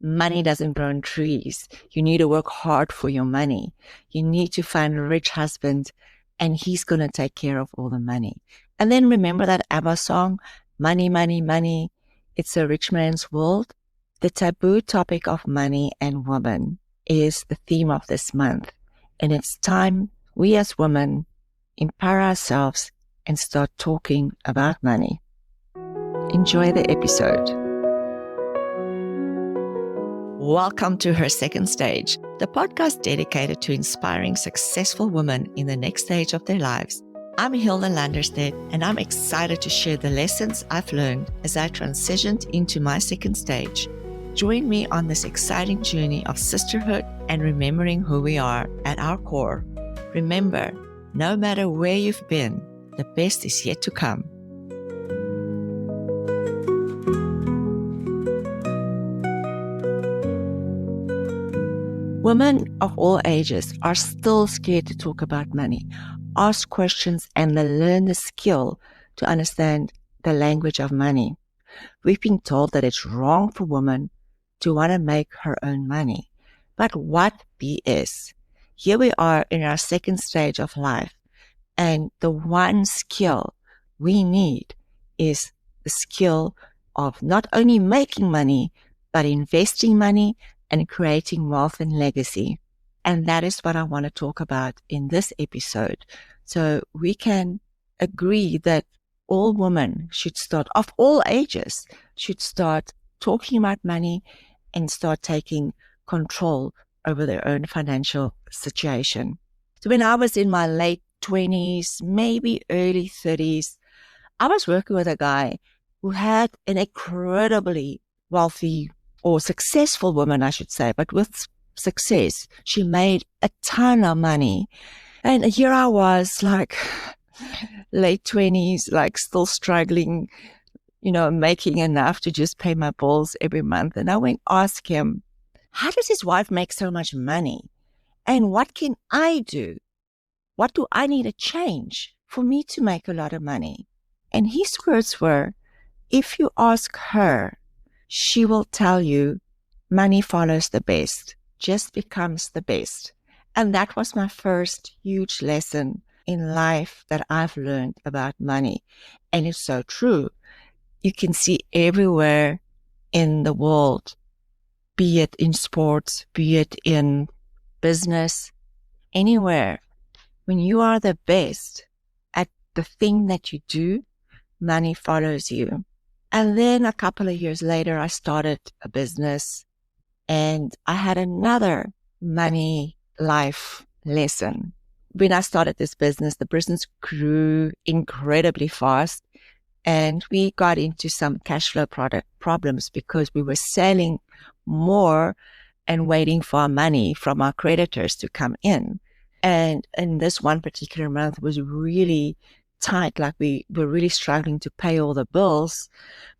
Money doesn't grow on trees. You need to work hard for your money. You need to find a rich husband, and he's going to take care of all the money. And then remember that ABBA song, Money, Money, Money. It's a rich man's world. The taboo topic of money and women is the theme of this month. And it's time we as women empower ourselves and start talking about money. Enjoy the episode. Welcome to Her Second Stage, the podcast dedicated to inspiring successful women in the next stage of their lives. I'm Hilda Landerstedt, and I'm excited to share the lessons I've learned as I transitioned into my second stage. Join me on this exciting journey of sisterhood and remembering who we are at our core. Remember, no matter where you've been, the best is yet to come. Women of all ages are still scared to talk about money, ask questions, and learn the skill to understand the language of money. We've been told that it's wrong for women to want to make her own money. But what BS? Here we are in our second stage of life, and the one skill we need is the skill of not only making money, but investing money and creating wealth and legacy. And that is what I want to talk about in this episode. So we can agree that all women should start, of all ages, should start talking about money and start taking control over their own financial situation. So when I was in my late 20s, maybe early 30s, I was working with a guy who had an incredibly wealthy or successful woman, I should say, but with success. She made a ton of money. And here I was, like, late 20s, like still struggling, making enough to just pay my bills every month. And I went ask him, how does his wife make so much money? And what can I do? What do I need to change for me to make a lot of money? And his words were, if you ask her, she will tell you money follows the best, just becomes the best. And that was my first huge lesson in life that I've learned about money. And it's so true. You can see everywhere in the world, be it in sports, be it in business, anywhere. When you are the best at the thing that you do, money follows you. And then a couple of years later, I started a business and I had another money life lesson. When I started this business, the business grew incredibly fast and we got into some cash flow problems because we were selling more and waiting for our money from our creditors to come in. And in this one particular month was really tight, like we were really struggling to pay all the bills,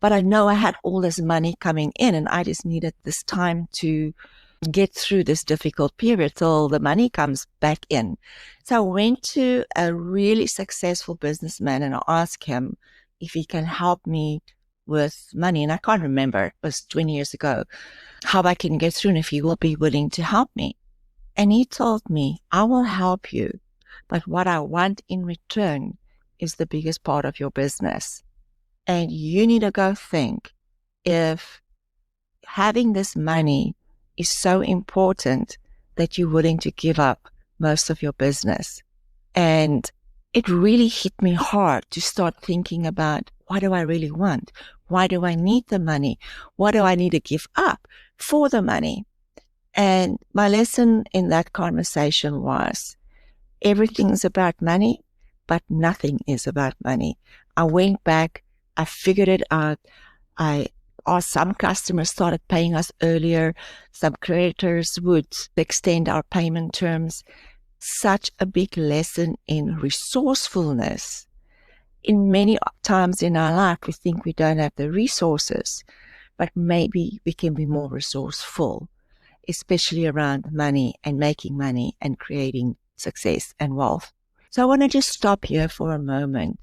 but I know I had all this money coming in and I just needed this time to get through this difficult period till the money comes back in. So I went to a really successful businessman and I asked him if he can help me with money. And I can't remember, it was 20 years ago, how I can get through and if he will be willing to help me. And he told me, I will help you, but what I want in return is the biggest part of your business. And you need to go think if having this money is so important that you're willing to give up most of your business. And it really hit me hard to start thinking about, what do I really want? Why do I need the money? What do I need to give up for the money? And my lesson in that conversation was, everything's about money, but nothing is about money. I went back, I figured it out. Some customers started paying us earlier. Some creditors would extend our payment terms. Such a big lesson in resourcefulness. In many times in our life, we think we don't have the resources, but maybe we can be more resourceful, especially around money and making money and creating success and wealth. So I want to just stop here for a moment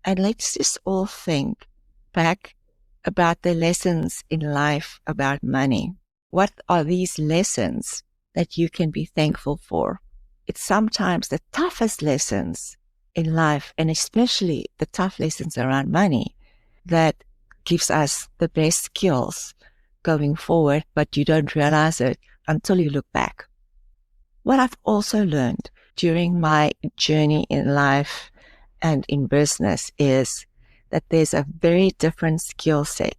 and let's just all think back about the lessons in life about money. What are these lessons that you can be thankful for? It's sometimes the toughest lessons in life, and especially the tough lessons around money, that gives us the best skills going forward, but you don't realize it until you look back. What I've also learned during my journey in life and in business is that there's a very different skill set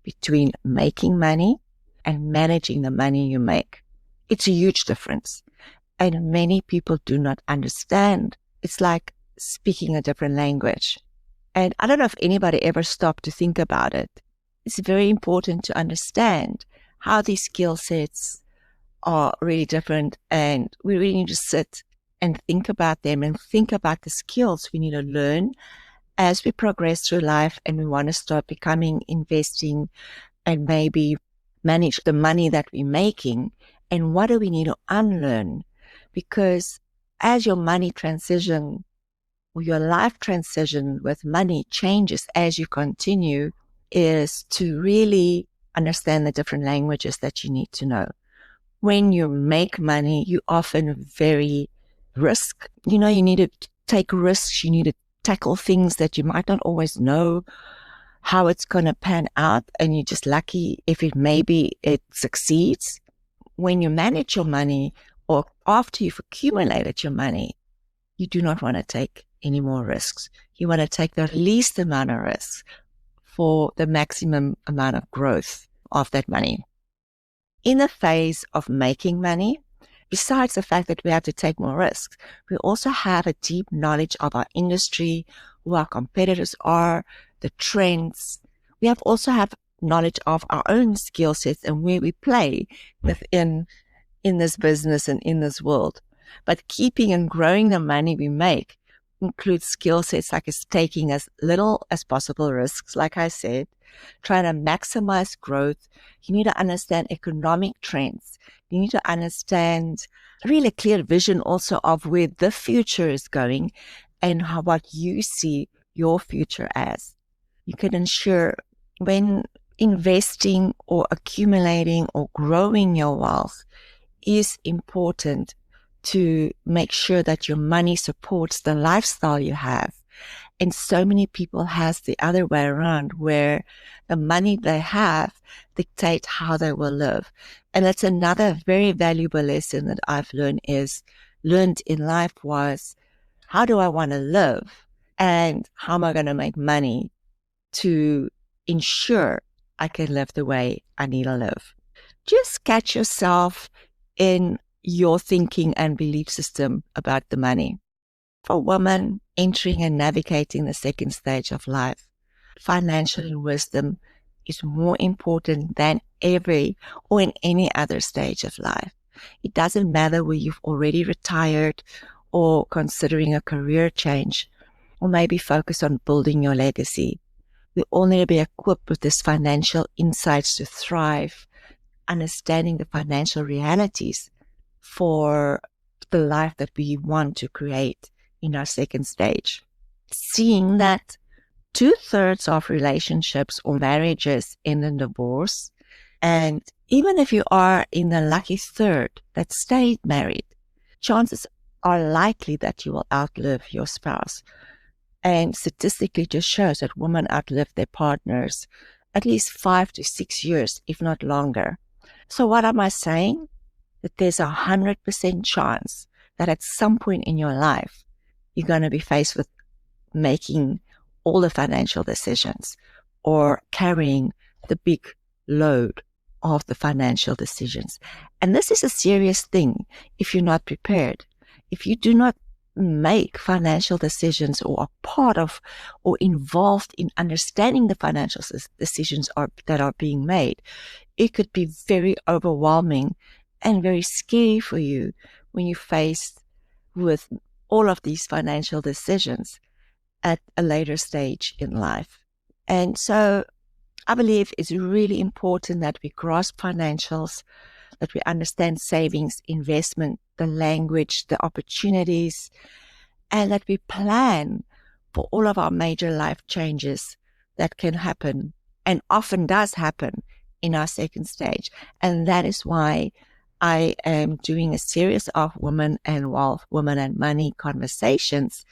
between making money and managing the money you make. It's a huge difference. And many people do not understand. It's like speaking a different language. And I don't know if anybody ever stopped to think about it. It's very important to understand how these skill sets are really different, and we really need to sit and think about them and think about the skills we need to learn as we progress through life and we want to start becoming, investing, and maybe manage the money that we're making. And what do we need to unlearn? Because as your money transition or your life transition with money changes as you continue, is to really understand the different languages that you need to know. When you make money, you often very risk. You need to take risks. You need to tackle things that you might not always know how it's going to pan out. And you're just lucky if it succeeds. When you manage your money, or after you've accumulated your money, you do not want to take any more risks. You want to take the least amount of risks for the maximum amount of growth of that money. In the phase of making money, besides the fact that we have to take more risks, we also have a deep knowledge of our industry, who our competitors are, the trends. We also have knowledge of our own skill sets and where we play within this business and in this world. But keeping and growing the money we make includes skill sets like taking as little as possible risks, like I said, trying to maximize growth. You need to understand economic trends. You need to understand really clear vision also of where the future is going and what you see your future as. You can ensure when investing or accumulating or growing your wealth is important to make sure that your money supports the lifestyle you have. And so many people has the other way around, where the money they have dictate how they will live. And that's another very valuable lesson that I've learned in life was, how do I want to live? And how am I going to make money to ensure I can live the way I need to live? Just catch yourself in your thinking and belief system about the money. For women entering and navigating the second stage of life, financial wisdom is more important than every or in any other stage of life. It doesn't matter whether you've already retired or considering a career change, or maybe focus on building your legacy. We all need to be equipped with this financial insights to thrive, understanding the financial realities for the life that we want to create in our second stage. Seeing that 2/3 of relationships or marriages end in divorce, and even if you are in the lucky third that stayed married, chances are likely that you will outlive your spouse. And statistically just shows that women outlive their partners at least 5 to 6 years, if not longer. So what am I saying? That there's 100% chance that at some point in your life, you're going to be faced with making all the financial decisions or carrying the big load of the financial decisions. And this is a serious thing if you're not prepared. If you do not make financial decisions or are part of or involved in understanding the financial decisions that are being made, it could be very overwhelming and very scary for you when you're faced with all of these financial decisions at a later stage in life. And so I believe it's really important that we grasp financials, that we understand savings, investment, the language, the opportunities, and that we plan for all of our major life changes that can happen and often does happen in our second stage. And that is why I am doing a series of women and wealth, women and money conversations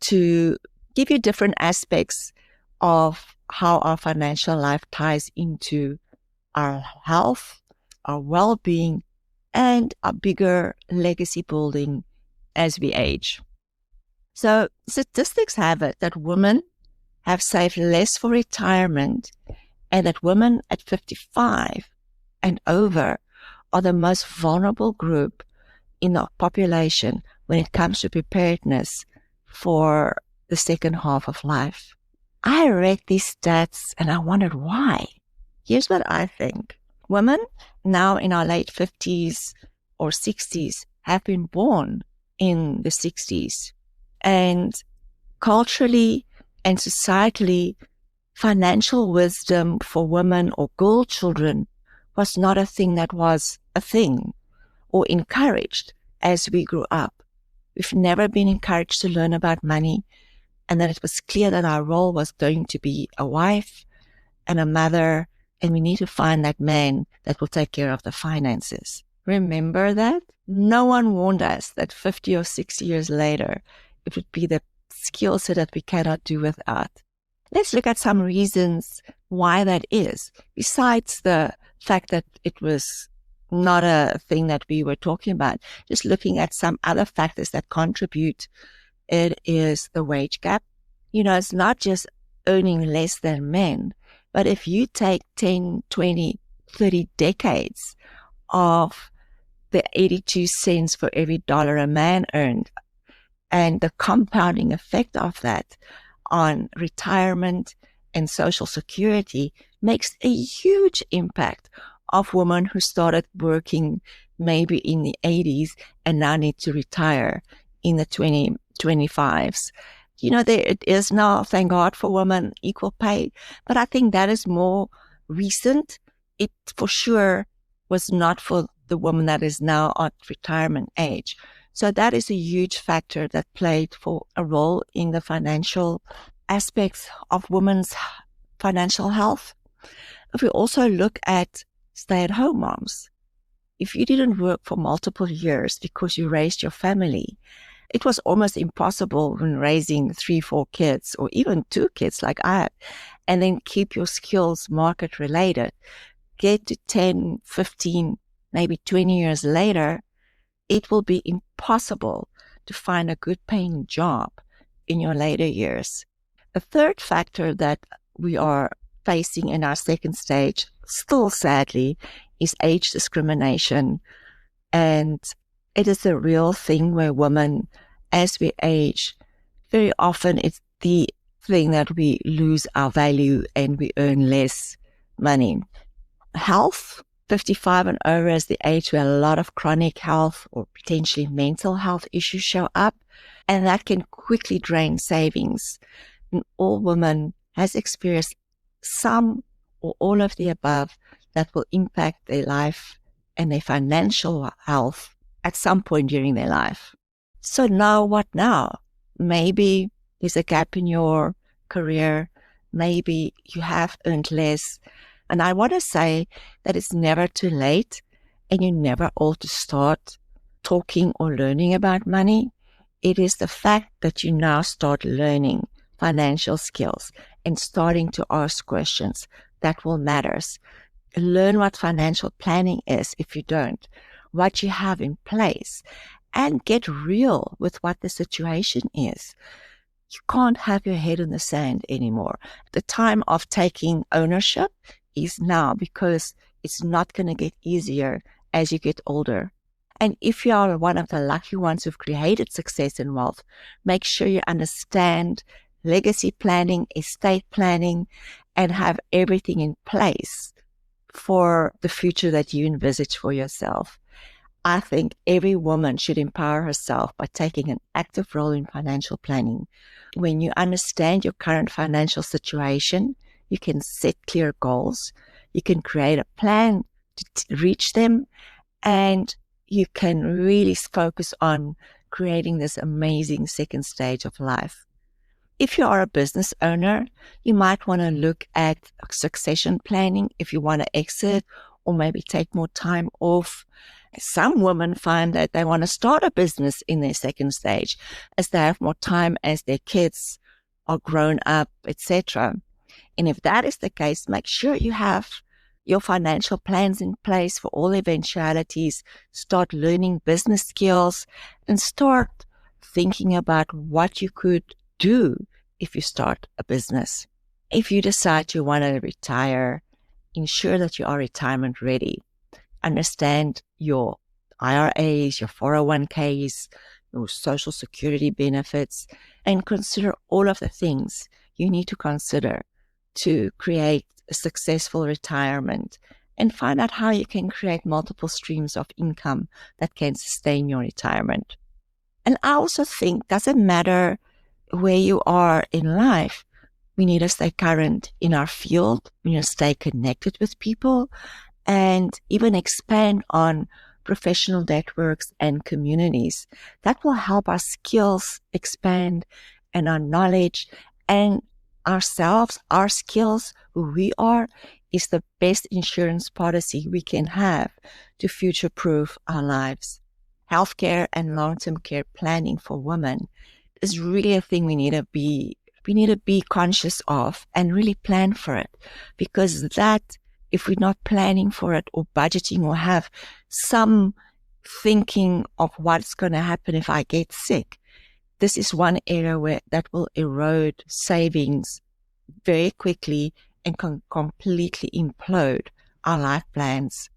to give you different aspects of how our financial life ties into our health, our well-being, and a bigger legacy building as we age. So statistics have it that women have saved less for retirement, and that women at 55 and over are the most vulnerable group in the population when it comes to preparedness for the second half of life. I read these stats and I wondered why. Here's what I think. Women now in our late 50s or 60s have been born in the 60s. And culturally and societally, financial wisdom for women or girl children was not a thing that was a thing or encouraged as we grew up. We've never been encouraged to learn about money, and then it was clear that our role was going to be a wife and a mother, and we need to find that man that will take care of the finances. Remember that? No one warned us that 50 or 60 years later, it would be the skill set that we cannot do without. Let's look at some reasons why that is, besides the fact that it was not a thing that we were talking about. Just looking at some other factors that contribute, it is the wage gap. It's not just earning less than men, but if you take 10, 20, 30 decades of the 82 cents for every dollar a man earned, and the compounding effect of that on retirement and social security makes a huge impact of women who started working maybe in the 80s and now need to retire in the 2025s. There is now, thank God for women, equal pay, but I think that is more recent. It for sure was not for the woman that is now at retirement age. So that is a huge factor that played for a role in the financial aspects of women's financial health. If we also look at stay-at-home moms, if you didn't work for multiple years because you raised your family, it was almost impossible when raising 3, 4 kids or even 2 kids like I had, and then keep your skills market related. Get to 10, 15, maybe 20 years later, it will be impossible to find a good paying job in your later years. A third factor that we are facing in our second stage, still sadly, is age discrimination. And it is a real thing where women, as we age, very often it's the thing that we lose our value and we earn less money. Health, 55 and over is the age where a lot of chronic health or potentially mental health issues show up, and that can quickly drain savings. And all women has experienced some or all of the above that will impact their life and their financial health at some point during their life. So now what now? Maybe there's a gap in your career. Maybe you have earned less. And I want to say that it's never too late and you're never old to start talking or learning about money. It is the fact that you now start learning financial skills and starting to ask questions that will matter. Learn what financial planning is if you don't, what you have in place, and get real with what the situation is. You can't have your head in the sand anymore. The time of taking ownership is now, because it's not going to get easier as you get older. And if you are one of the lucky ones who've created success and wealth, make sure you understand legacy planning, estate planning, and have everything in place for the future that you envisage for yourself. I think every woman should empower herself by taking an active role in financial planning. When you understand your current financial situation, you can set clear goals, you can create a plan to reach them, and you can really focus on creating this amazing second stage of life. If you are a business owner, you might want to look at succession planning if you want to exit or maybe take more time off. Some women find that they want to start a business in their second stage as they have more time as their kids are grown up, etc. And if that is the case, make sure you have your financial plans in place for all eventualities. Start learning business skills and start thinking about what you could do if you start a business. If you decide you want to retire, ensure that you are retirement ready. Understand your IRAs, your 401ks, your social security benefits, and consider all of the things you need to consider to create a successful retirement, and find out how you can create multiple streams of income that can sustain your retirement. And I also think, doesn't matter where you are in life, we need to stay current in our field. We need to stay connected with people and even expand on professional networks and communities. That will help our skills expand and our knowledge and ourselves, our skills, who we are, is the best insurance policy we can have to future-proof our lives. Healthcare and long-term care planning for women is really a thing we need to be conscious of and really plan for it, because that, if we're not planning for it or budgeting or have some thinking of what's going to happen if I get sick, this is one area where that will erode savings very quickly and can completely implode our life plans.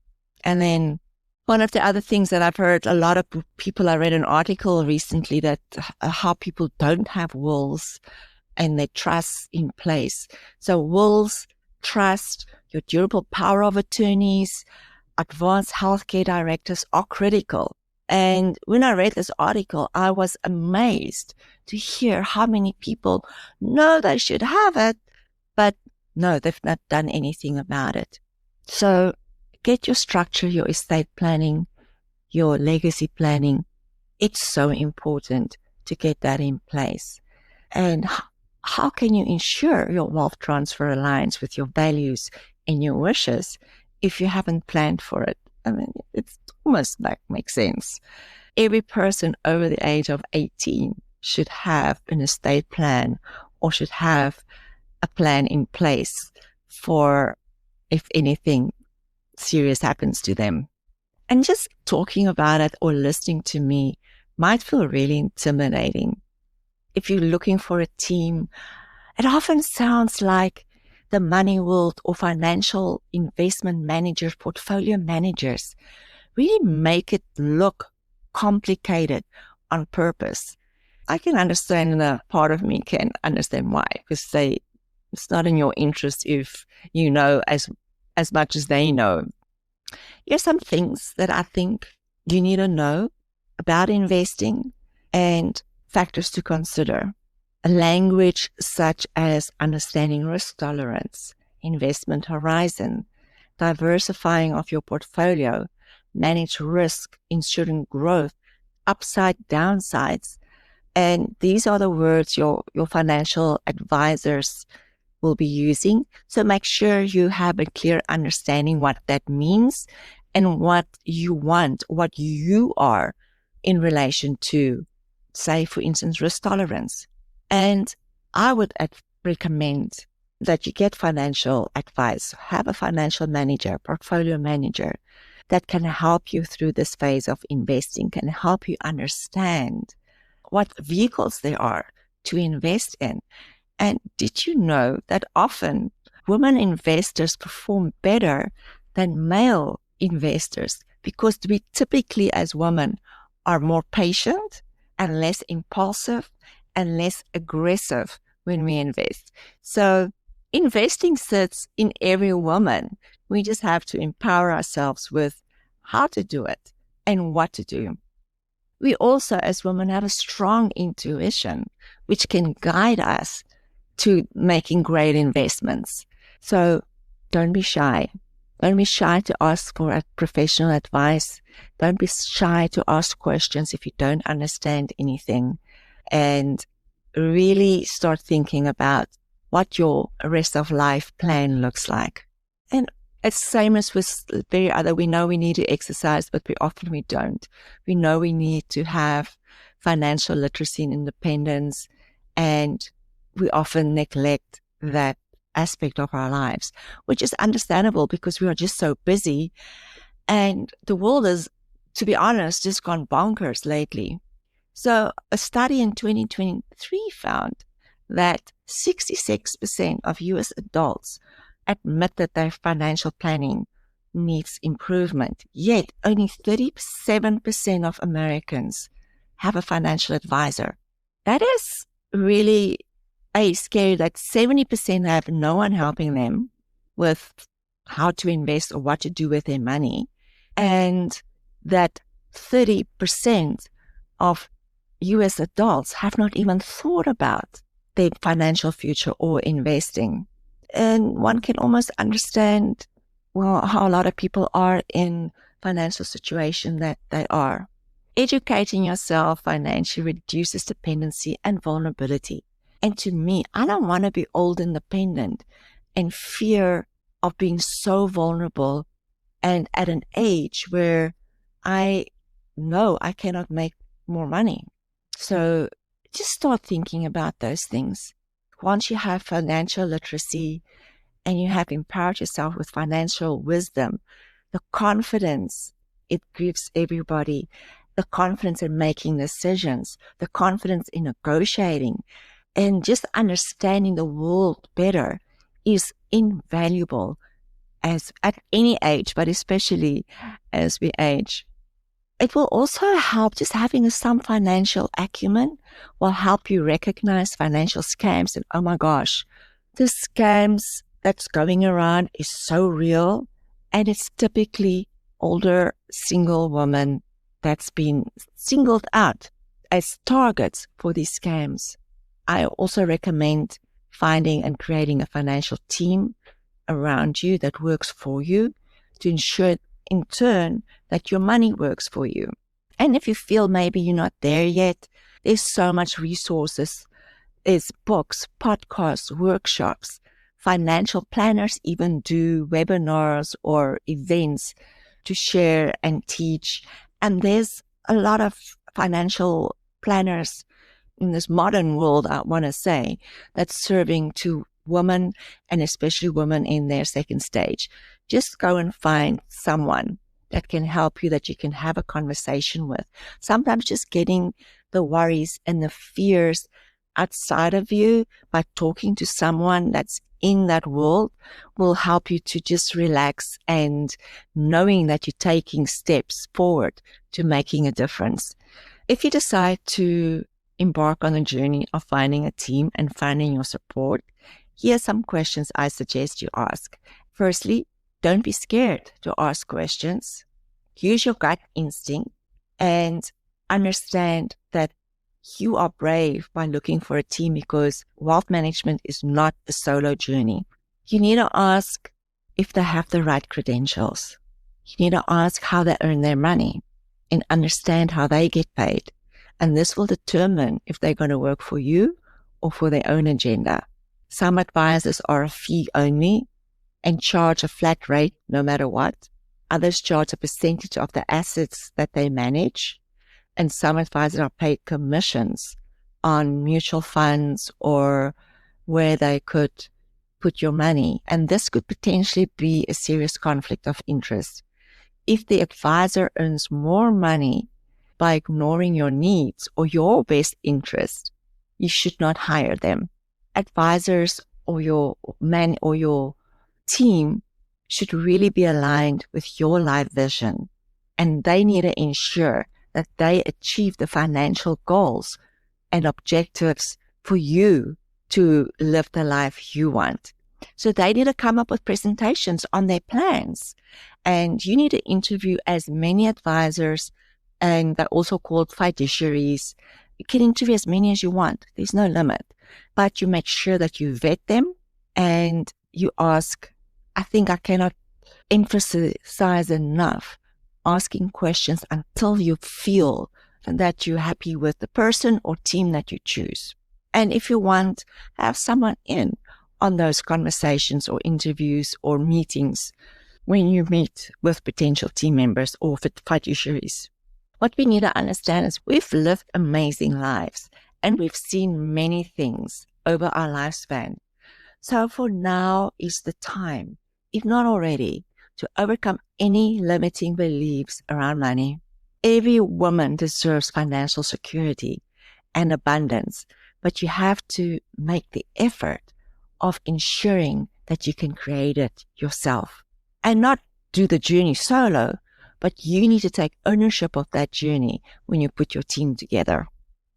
And then one of the other things that I've heard a lot of people, I read an article recently that how people don't have wills and their trusts in place. So wills, trust, your durable power of attorneys, advanced healthcare directives are critical. And when I read this article, I was amazed to hear how many people know they should have it, but no, they've not done anything about it. So get your structure, your estate planning, your legacy planning. It's so important to get that in place. And how can you ensure your wealth transfer aligns with your values and your wishes if you haven't planned for it? I mean, it's almost makes sense. Every person over the age of 18 should have an estate plan or should have a plan in place for if anything serious happens to them. And just talking about it or listening to me might feel really intimidating. If you're looking for a team, it often sounds like the money world or financial investment managers, portfolio managers, really make it look complicated on purpose. I can understand, and a part of me can understand why, because it's not in your interest if you know as much as they know. Here's some things that I think you need to know about investing and factors to consider. A language such as understanding risk tolerance, investment horizon, diversifying of your portfolio, manage risk, ensuring growth, upside, downsides. And these are the words your financial advisors will be using. So make sure you have a clear understanding what that means and what you want, what you are in relation to, say, for instance, risk tolerance. And I would recommend that you get financial advice, have a financial manager, portfolio manager that can help you through this phase of investing, can help you understand what vehicles there are to invest in. And did you know that often women investors perform better than male investors because we typically as women are more patient and less impulsive and less aggressive when we invest. So investing sits in every woman. We just have to empower ourselves with how to do it and what to do. We also, as women, have a strong intuition, which can guide us to making great investments. So don't be shy. Don't be shy to ask for professional advice. Don't be shy to ask questions if you don't understand anything. And really start thinking about what your rest of life plan looks like. And it's the same as with we know we need to exercise, but we don't. We know we need to have financial literacy and independence, and we often neglect that aspect of our lives, which is understandable because we are just so busy. And the world is, to be honest, just gone bonkers lately. So a study in 2023 found that 66% of US adults admit that their financial planning needs improvement, yet only 37% of Americans have a financial advisor. That is really scary that 70% have no one helping them with how to invest or what to do with their money, and that 30% of US adults have not even thought about their financial future or investing. And one can almost understand, well, how a lot of people are in financial situation that they are. Educating yourself financially reduces dependency and vulnerability. And to me, I don't want to be old and dependent and fear of being so vulnerable and at an age where I know I cannot make more money. So just start thinking about those things. Once you have financial literacy and you have empowered yourself with financial wisdom, the confidence it gives everybody, the confidence in making decisions, the confidence in negotiating, and just understanding the world better is invaluable as at any age, but especially as we age. It will also help, just having some financial acumen will help you recognize financial scams. And oh my gosh, the scams that's going around is so real. And it's typically older single women that's been singled out as targets for these scams. I also recommend finding and creating a financial team around you that works for you to ensure in turn that your money works for you. And if you feel maybe you're not there yet, there's so much resources. There's books, podcasts, workshops. Financial planners even do webinars or events to share and teach. And there's a lot of financial planners in this modern world, I want to say, that's serving to women and especially women in their second stage. Just go and find someone that can help you, that you can have a conversation with. Sometimes just getting the worries and the fears outside of you by talking to someone that's in that world will help you to just relax and knowing that you're taking steps forward to making a difference. If you decide to embark on a journey of finding a team and finding your support, here are some questions I suggest you ask. Firstly, don't be scared to ask questions. Use your gut instinct and understand that you are brave by looking for a team, because wealth management is not a solo journey. You need to ask if they have the right credentials. You need to ask how they earn their money and understand how they get paid. And this will determine if they're going to work for you or for their own agenda. Some advisors are a fee only and charge a flat rate no matter what. Others charge a percentage of the assets that they manage. And some advisors are paid commissions on mutual funds or where they could put your money. And this could potentially be a serious conflict of interest. If the advisor earns more money by ignoring your needs or your best interest, you should not hire them. Advisors or your man or your team should really be aligned with your life vision, and they need to ensure that they achieve the financial goals and objectives for you to live the life you want. So they need to come up with presentations on their plans, and you need to interview as many advisors, and they're also called fiduciaries. You can interview as many as you want. There's no limit, but you make sure that you vet them and you ask. I think I cannot emphasize enough asking questions until you feel that you're happy with the person or team that you choose. And if you want, have someone in on those conversations or interviews or meetings when you meet with potential team members or fiduciaries. What we need to understand is we've lived amazing lives and we've seen many things over our lifespan. So for now is the time, if not already, to overcome any limiting beliefs around money. Every woman deserves financial security and abundance, but you have to make the effort of ensuring that you can create it yourself and not do the journey solo, but you need to take ownership of that journey when you put your team together.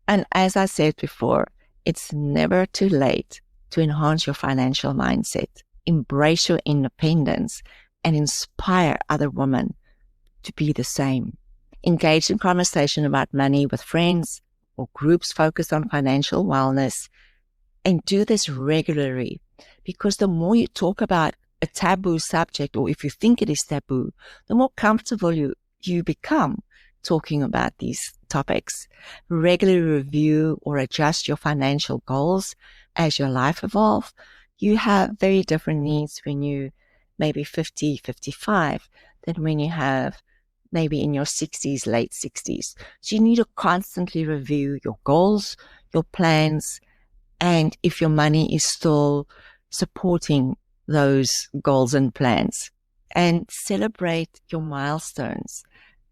And as I said before, it's never too late to enhance your financial mindset, embrace your independence, and inspire other women to be the same. Engage in conversation about money with friends or groups focused on financial wellness, and do this regularly, because the more you talk about a taboo subject, or if you think it is taboo, the more comfortable you become talking about these topics. Regularly review or adjust your financial goals as your life evolves. You have very different needs when you maybe 50, 55 than when you have maybe in your 60s, late 60s. So you need to constantly review your goals, your plans, and if your money is still supporting those goals and plans. And celebrate your milestones.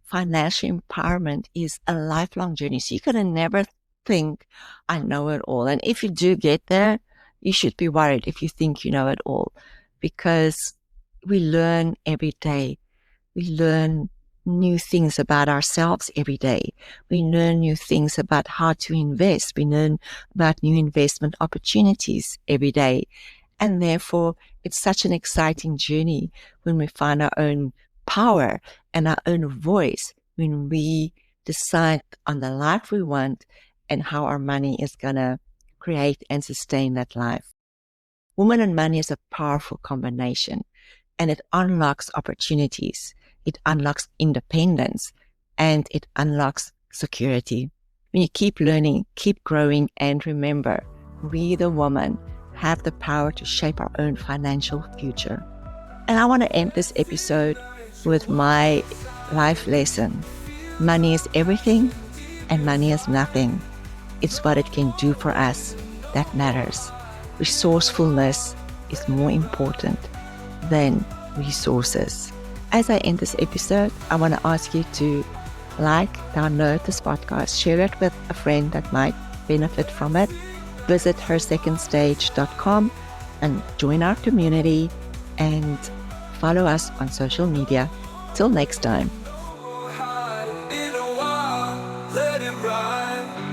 Financial empowerment is a lifelong journey. So you can never think, I know it all. And if you do get there, you should be worried if you think you know it all, because we learn every day. We learn new things about ourselves every day. We learn new things about how to invest. We learn about new investment opportunities every day. And therefore, it's such an exciting journey when we find our own power and our own voice, when we decide on the life we want and how our money is going to create and sustain that life. Women and money is a powerful combination, and it unlocks opportunities. It unlocks independence, and it unlocks security. When you keep learning, keep growing, and remember, we, the woman, have the power to shape our own financial future. And I want to end this episode with my life lesson. Money is everything, and money is nothing. It's what it can do for us that matters. Resourcefulness is more important than resources. As I end this episode, I want to ask you to download this podcast, share it with a friend that might benefit from it. Visit hersecondstage.com and join our community and follow us on social media. Till next time. Let it ride.